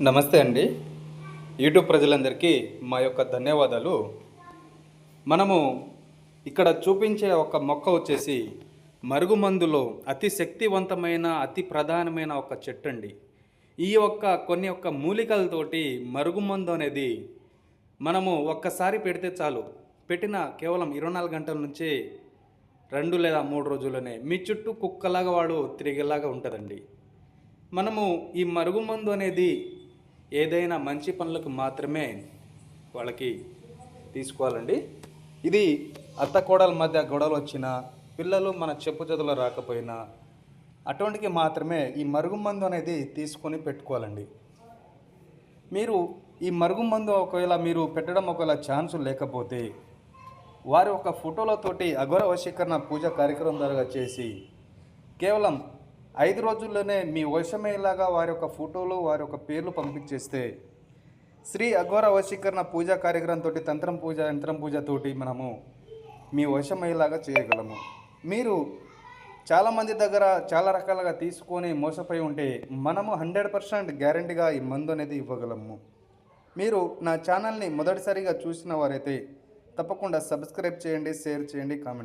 నమస్తే అండి. యూట్యూబ్ ప్రజలందరికీ మా యొక్క ధన్యవాదాలు. మనము ఇక్కడ చూపించే ఒక మొక్క వచ్చేసి మరుగుమందులో అతి శక్తివంతమైన, అతి ప్రధానమైన ఒక చెట్టండి. కొన్ని మూలికలతోటి మరుగుమందు అనేది మనము ఒక్కసారి పెడితే చాలు. పెట్టిన కేవలం 24 గంటల నుంచే 2 లేదా 3 రోజుల్లోనే మీ చుట్టూ కుక్కలాగా వాడు తిరిగేలాగా ఉంటుందండి. మనము ఈ మరుగుమందు అనేది ఏదైనా మంచి పనులకు మాత్రమే వాళ్ళకి తీసుకోవాలండి. ఇది అత్త కోడల మధ్య గొడవలు వచ్చినా, పిల్లలు మన చెప్పు చేతుల్లో రాకపోయినా అటువంటికి మాత్రమే ఈ మరుగుమందు అనేది తీసుకొని పెట్టుకోవాలండి. మీరు ఈ మరుగుమందు ఒకవేళ మీరు పెట్టడం ఛాన్స్ లేకపోతే వారి ఒక ఫోటోలతోటి అఘోర వశీకరణ పూజ కార్యక్రమం ద్వారా చేసి కేవలం 5 రోజుల్లోనే మీ వశమయ్యేలాగా వారి యొక్క ఫోటోలు, వారి యొక్క పేర్లు పంపించేస్తే శ్రీ అఘోర వశీకరణ పూజా కార్యక్రమంతో తంత్రం పూజ, యంత్రం పూజతోటి మనము మీ వశమయ్యేలాగా చేయగలము. మీరు చాలామంది దగ్గర చాలా రకాలుగా తీసుకొని మోసపోయి ఉంటే మనము 100% గ్యారంటీగా ఈ మందు అనేది ఇవ్వగలము. మీరు నా ఛానల్ని మొదటిసారిగా చూసిన వారైతే తప్పకుండా సబ్స్క్రైబ్ చేయండి, షేర్ చేయండి, కామెంట్